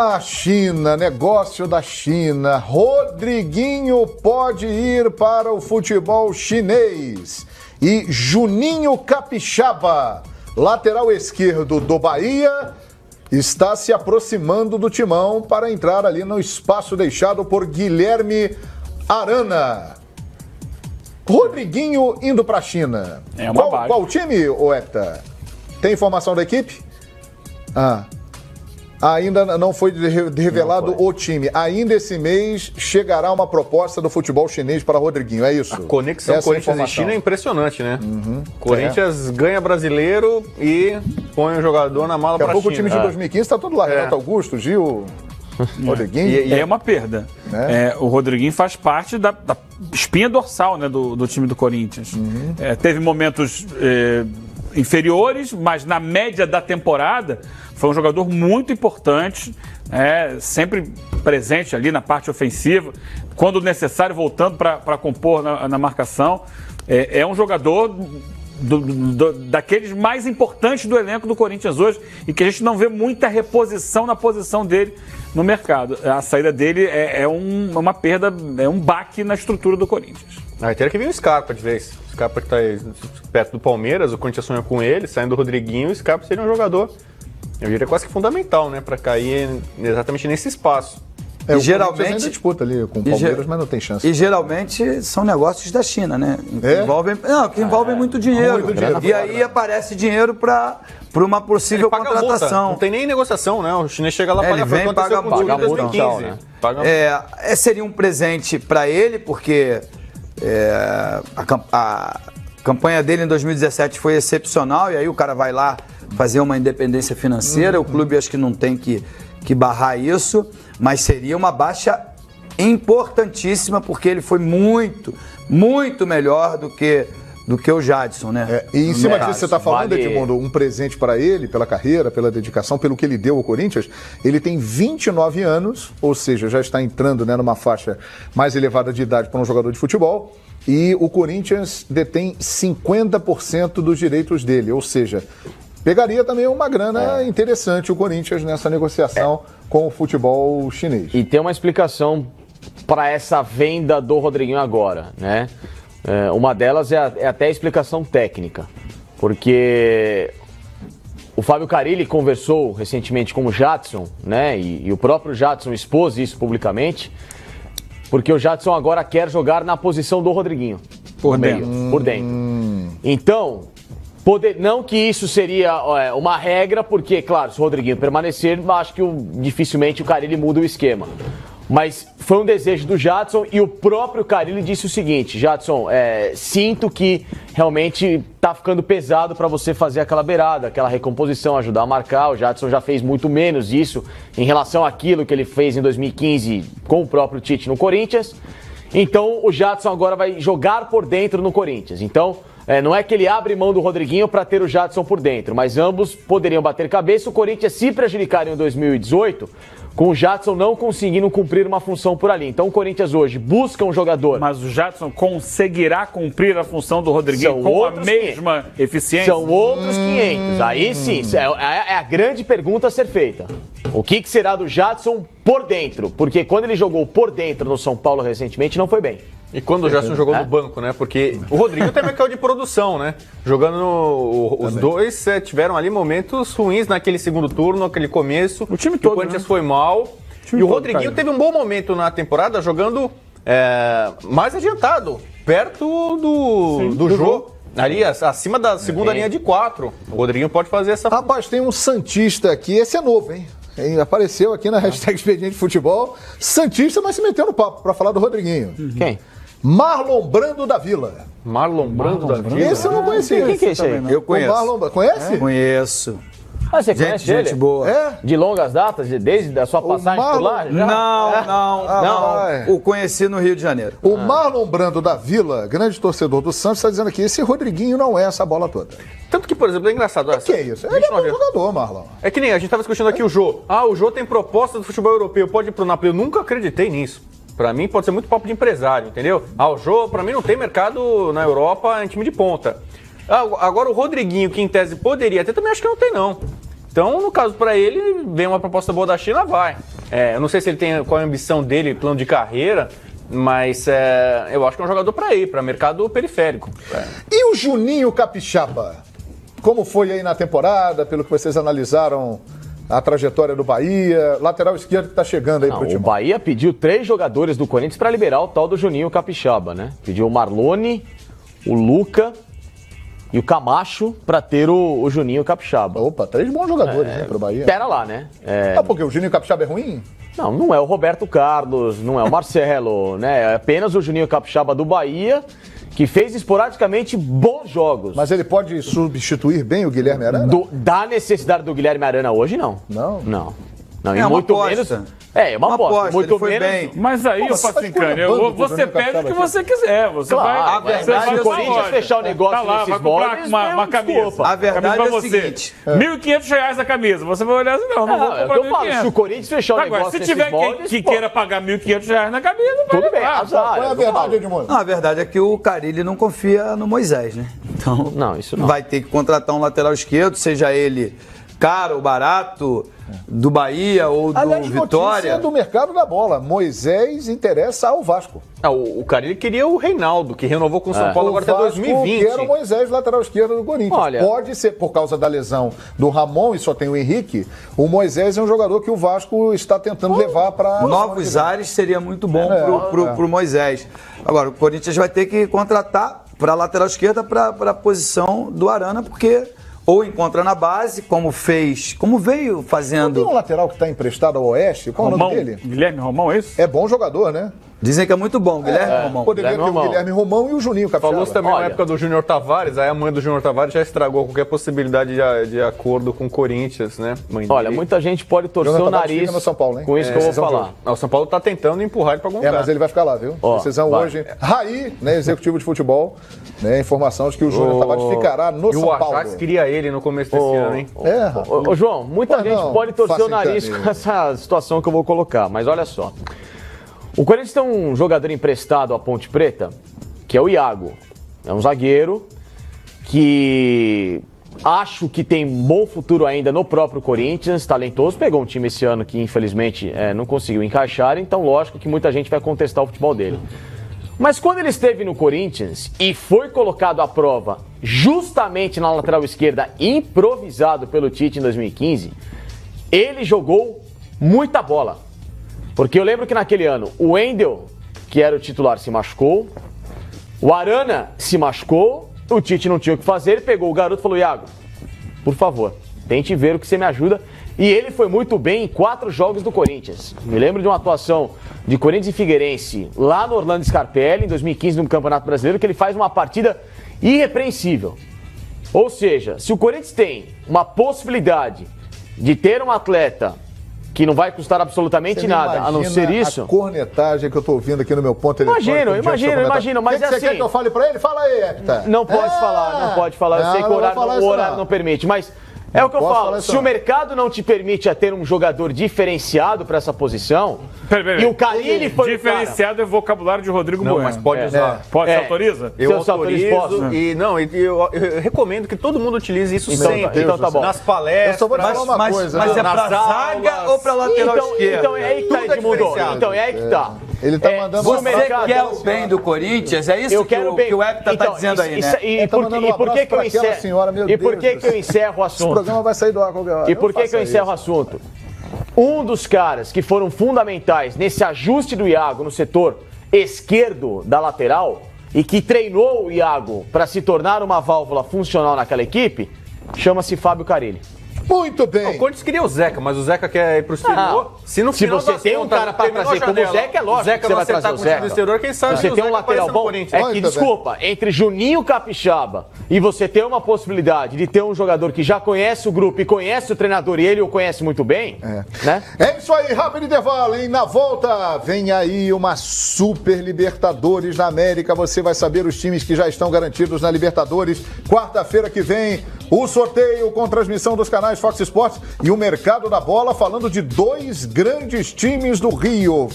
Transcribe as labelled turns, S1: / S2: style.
S1: A China, negócio da China. Rodriguinho pode ir para o futebol chinês. E Juninho Capixaba, lateral esquerdo do Bahia, está se aproximando do timão para entrar ali no espaço deixado por Guilherme Arana. Rodriguinho indo para a China. Qual time, Hector? Tem informação da equipe? Ainda não foi revelado o time. Ainda esse mês chegará uma proposta do futebol chinês para Rodriguinho, é isso?
S2: A conexão Corinthians e China é impressionante, né? Corinthians ganha brasileiro e põe o jogador na mala para a China.
S1: Daqui a pouco o time de 2015 está todo lá. Renato Augusto, Gil, Rodriguinho.
S3: E é uma perda. O Rodriguinho faz parte da espinha dorsal, né, do time do Corinthians. Teve momentos inferiores, mas na média da temporada foi um jogador muito importante, sempre presente ali na parte ofensiva, quando necessário voltando para compor na marcação. É um jogador daqueles mais importantes do elenco do Corinthians hoje e que a gente não vê muita reposição na posição dele no mercado. A saída dele é uma perda, é um baque na estrutura do Corinthians.
S2: Teria que vir o Scarpa de vez. O Scarpa que está aí perto do Palmeiras, o Corinthians sonha com ele, saindo do Rodriguinho, o Scarpa seria um jogador, eu diria, quase que fundamental, né, para cair exatamente nesse espaço.
S1: E geralmente ainda disputa ali com o Palmeiras, mas não tem chance.
S4: E geralmente são negócios da China, né? Que envolvem muito dinheiro. E aí aparece dinheiro para uma possível contratação.
S2: Não tem nem negociação, né? O chinês chega lá para
S4: paga a multa.
S2: 2015. Né?
S4: Seria um presente para ele, porque a campanha dele em 2017 foi excepcional, e aí o cara vai lá fazer uma independência financeira. O clube acho que não tem que barrar isso, mas seria uma baixa importantíssima, porque ele foi muito, muito melhor do que o Jadson, né?
S1: E em cima disso você está falando, Edmundo, um presente para ele, pela carreira, pela dedicação, pelo que ele deu ao Corinthians. Ele tem 29 anos, ou seja, já está entrando, né, numa faixa mais elevada de idade para um jogador de futebol, e o Corinthians detém 50% dos direitos dele, ou seja, pegaria também uma grana interessante o Corinthians nessa negociação com o futebol chinês.
S5: E tem uma explicação para essa venda do Rodriguinho agora, né? Uma delas é até a explicação técnica, porque o Fábio Carille conversou recentemente com o Jadson, né? E o próprio Jadson expôs isso publicamente, porque o Jadson agora quer jogar na posição do Rodriguinho.
S3: Por dentro.
S5: Então, não que isso seria uma regra, porque, claro, se o Rodriguinho permanecer, acho que dificilmente o Carille muda o esquema. Mas foi um desejo do Jadson e o próprio Carille disse o seguinte: Jadson, sinto que realmente tá ficando pesado para você fazer aquela beirada, aquela recomposição, ajudar a marcar. O Jadson já fez muito menos isso em relação àquilo que ele fez em 2015 com o próprio Tite no Corinthians. Então o Jadson agora vai jogar por dentro no Corinthians. Então não é que ele abre mão do Rodriguinho para ter o Jadson por dentro, mas ambos poderiam bater cabeça. O Corinthians se prejudicar em 2018, com o Jadson não conseguindo cumprir uma função por ali. Então o Corinthians hoje busca um jogador.
S3: Mas o Jadson conseguirá cumprir a função do Rodriguinho com a mesma eficiência?
S5: São outros 500. Aí sim, é a grande pergunta a ser feita. O que será do Jadson por dentro? Porque quando ele jogou por dentro no São Paulo recentemente, não foi bem.
S2: E quando o Jadson jogou no banco, né? Porque o Rodrigo também caiu de produção, né? Jogando os dois tiveram ali momentos ruins naquele segundo turno, naquele começo.
S3: O time todo,
S2: o Corinthians foi mal. E o Rodriguinho teve um bom momento na temporada jogando mais adiantado, perto do jogo. Ali, acima da segunda linha de 4. O Rodriguinho pode fazer essa...
S1: Rapaz, tem um santista aqui, esse é novo, hein? Apareceu aqui na hashtag Expediente Futebol. Santista, mas se meteu no papo para falar do Rodriguinho.
S5: Quem?
S1: Marlon Brando da Vila.
S2: Marlon Brando da Vila?
S1: Esse eu não conhecia.
S5: Quem que é esse aí?
S4: Eu conheço.
S1: Conhece?
S4: Conheço.
S5: Você conhece ele?
S4: Gente boa.
S5: De longas datas, desde a sua passagem por lá?
S4: Não. O conheci no Rio de Janeiro.
S1: O Marlon Brando da Vila, grande torcedor do Santos, está dizendo aqui, esse Rodriguinho não é essa bola toda.
S2: Tanto que, por exemplo, é engraçado.
S1: Que é isso? Ele é um jogador, Marlon.
S2: É que nem a gente estava discutindo aqui o Jô. O Jô tem proposta do futebol europeu, pode ir pro Napoli. Eu nunca acreditei nisso. Pra mim pode ser muito papo de empresário, entendeu? O Jô, pra mim, não tem mercado na Europa em time de ponta. Agora o Rodriguinho, que em tese poderia ter, também acho que não tem, não. Então, no caso, para ele, vem uma proposta boa da China, vai. Eu não sei se ele tem qual é a ambição dele, plano de carreira, mas eu acho que é um jogador para ir, para mercado periférico.
S1: E o Juninho Capixaba? Como foi aí na temporada, pelo que vocês analisaram a trajetória do Bahia? Lateral esquerdo que tá chegando aí pro time.
S5: O Bahia pediu 3 jogadores do Corinthians para liberar o tal do Juninho Capixaba, né? Pediu o Marlone, o Luca e o Camacho para ter o Juninho Capixaba.
S1: Opa, 3 bons jogadores, né, pro Bahia.
S5: Pera lá, né?
S1: Porque o Juninho Capixaba é ruim?
S5: Não é o Roberto Carlos, não é o Marcelo, né? É apenas o Juninho Capixaba do Bahia, que fez esporadicamente bons jogos.
S1: Mas ele pode substituir bem o Guilherme Arana?
S5: Da necessidade do Guilherme Arana hoje, não.
S1: Não?
S5: Não,
S4: É
S5: e
S4: uma
S5: muito
S4: aposta.
S5: menos. É uma aposta. Muito
S4: ele foi
S5: menos.
S4: bem.
S3: Mas aí, ô Pacincani, você pede o que você quiser. Você
S5: Claro,
S3: vai.
S5: a verdade
S3: você
S5: é o Corinthians fechar o negócio
S3: tá lá,
S5: nesses
S3: vai comprar
S5: moldes,
S3: uma camisa.
S5: desculpa.
S4: A verdade
S3: camisa
S4: é
S3: pra
S4: o
S3: você.
S4: seguinte.
S3: R$1.500 a camisa. Você vai olhar assim, não vou
S5: É o
S3: comprar
S5: que eu falo. Se o
S3: 1.500.
S5: Corinthians fechar o
S3: Agora,
S5: negócio
S3: se
S5: nesses
S3: tiver
S5: moldes,
S3: que
S5: pô,
S3: queira pagar R$1.500 na camisa,
S5: tudo
S3: vai
S5: bem,
S3: levar.
S5: azar.
S1: Qual é a verdade, Edmundo?
S4: Não, a verdade é que o Carille não confia no Moisés, né? Então,
S5: Não, isso não.
S4: vai ter que contratar um lateral esquerdo, seja ele caro ou barato, do Bahia ou do
S1: Aliás,
S4: Vitória.
S1: notícia do mercado da bola. Moisés interessa ao Vasco.
S2: O cara ele queria o Reinaldo, que renovou com o São Paulo agora até
S1: Vasco
S2: 2020.
S1: quer o Moisés, lateral esquerdo do Corinthians.
S5: Olha,
S1: pode ser por causa da lesão do Ramon e só tem o Henrique. O Moisés é um jogador que o Vasco está tentando levar para
S4: Novos ares seria muito bom pro Moisés. Agora, o Corinthians vai ter que contratar para lateral esquerda para a posição do Arana, porque ou encontra na base, como veio
S1: Não
S4: fazendo.
S1: tem um lateral que está emprestado ao Oeste? Qual é o nome dele?
S3: Guilherme Romão, é isso?
S1: É bom jogador, né?
S4: Dizem que é muito bom, Guilherme Romão.
S1: Poderia ter
S5: Guilherme
S1: o
S5: Romão.
S1: Guilherme Romão e o Juninho Capixaba.
S2: Falou-se também na
S5: Olha.
S2: época do Júnior Tavares, aí a mãe do Júnior Tavares já estragou qualquer possibilidade de acordo com o Corinthians, né? Mãe
S5: Olha,
S2: dele.
S5: muita gente pode torcer
S1: Jonathan
S5: o
S1: Tavares
S5: nariz
S1: fica no São Paulo, hein?
S5: com isso que eu vou
S1: decisão de
S5: falar.
S1: hoje.
S2: O São Paulo tá tentando empurrar ele pra algum lugar.
S1: Mas ele vai ficar lá, viu?
S5: Ó,
S1: Decisão
S5: vai.
S1: hoje. Raí, né, executivo de futebol, né, informação de que o Júnior Tavares ficará no
S2: E
S1: São
S2: o
S1: Paulo.
S2: Ajax queria ele no começo desse ano, hein?
S1: rapaz.
S5: Ô, João, muita
S1: Pô,
S5: gente
S1: não,
S5: pode torcer
S1: faça
S5: o nariz
S1: encaminho.
S5: com essa situação que eu vou colocar, mas olha só. O Corinthians tem um jogador emprestado à Ponte Preta, que é o Iago. É um zagueiro que acho que tem bom futuro ainda no próprio Corinthians, talentoso. Pegou um time esse ano que infelizmente não conseguiu encaixar, então lógico que muita gente vai contestar o futebol dele. Mas quando ele esteve no Corinthians e foi colocado à prova justamente na lateral esquerda, improvisado pelo Tite em 2015, ele jogou muita bola. Porque eu lembro que naquele ano o Wendel, que era o titular, se machucou, o Arana se machucou, o Tite não tinha o que fazer, ele pegou o garoto e falou: Iago, por favor, tente ver o que você me ajuda. E ele foi muito bem em 4 jogos do Corinthians. Me lembro de uma atuação de Corinthians e Figueirense lá no Orlando Scarpelli, em 2015, no Campeonato Brasileiro, que ele faz uma partida irrepreensível. Ou seja, se o Corinthians tem uma possibilidade de ter um atleta que não vai custar absolutamente
S1: Você
S5: nada, a não ser
S1: imagina
S5: isso.
S1: a cornetagem que eu tô ouvindo aqui no meu ponto eletrônico.
S5: Imagino, mas
S1: que você
S5: assim,
S1: quer que eu fale pra ele? Fala aí, Hector.
S5: Não pode falar. Eu sei que o horário não permite, mas é o que eu
S1: posso
S5: falo.
S1: falar isso
S5: Se
S1: não.
S5: o mercado não te permite a ter um jogador diferenciado para essa posição,
S3: Peraí.
S5: e o Carille foi
S3: Diferenciado é vocabulário de Rodrigo
S2: Não,
S3: Bueno.
S2: mas pode usar.
S3: Pode,
S5: É.
S3: você autoriza?
S2: Eu
S5: Seus autores
S2: autorizo
S5: possam.
S2: eu recomendo que todo mundo utilize isso sempre.
S5: então tá bom.
S2: Nas palestras.
S1: Eu só vou te falar uma coisa.
S4: Mas é
S2: nas
S4: pra zaga
S2: aulas.
S4: ou pra lateral esquerda?
S5: Então é aí que tá,
S2: Tudo é
S5: Edmundo.
S2: diferenciado.
S5: Então é aí que tá.
S1: Ele tá mandando
S5: se o
S1: uma
S4: Você
S5: mercado-
S4: quer o bem do Corinthians? É isso
S5: Eu
S4: que
S5: quero
S4: o,
S5: bem.
S4: que o Hector tá dizendo aí, né?
S5: E
S1: Ele tá
S5: por
S1: mandando um
S5: que
S1: abraço
S5: que eu
S1: pra aquela
S5: encerro?
S1: senhora, meu
S5: E por
S1: Deus
S5: que
S1: do
S5: que eu
S1: céu.
S5: encerro o
S1: Esse
S5: assunto?
S1: programa vai sair do ar qualquer hora.
S5: E por que
S1: Não
S5: que eu
S1: faça
S5: encerro o
S1: isso.
S5: assunto? Um dos caras que foram fundamentais nesse ajuste do Iago no setor esquerdo da lateral e que treinou o Iago para se tornar uma válvula funcional naquela equipe, chama-se Fábio Carille.
S1: Muito
S2: O
S1: bem.
S2: Corinthians queria o Zeca, mas o Zeca quer ir pro exterior. Se no
S5: Se
S2: final
S5: você
S2: das
S5: tem um
S2: contas,
S5: cara pra
S2: terminou
S5: trazer
S2: a
S5: como o
S2: janela,
S5: Zeca, é lógico
S2: Zeca
S5: que você vai
S2: acertar
S5: trazer o
S2: com time
S5: Zeca.
S2: do exterior, quem sabe
S5: Você
S2: o
S5: tem um
S2: Zeca
S5: lateral
S2: aparece no
S5: bom.
S2: Corinthians.
S5: É que,
S1: Muito bem.
S5: desculpa, entre Juninho Capixaba e você ter uma possibilidade de ter um jogador que já conhece o grupo e conhece o treinador e ele o conhece muito bem, né?
S1: É isso aí, rápido intervalo, hein? Na volta, vem aí uma Super Libertadores na América. Você vai saber os times que já estão garantidos na Libertadores. Quarta-feira que vem, o sorteio com transmissão dos canais Fox Sports e o mercado da bola, falando de 2 grandes times do Rio.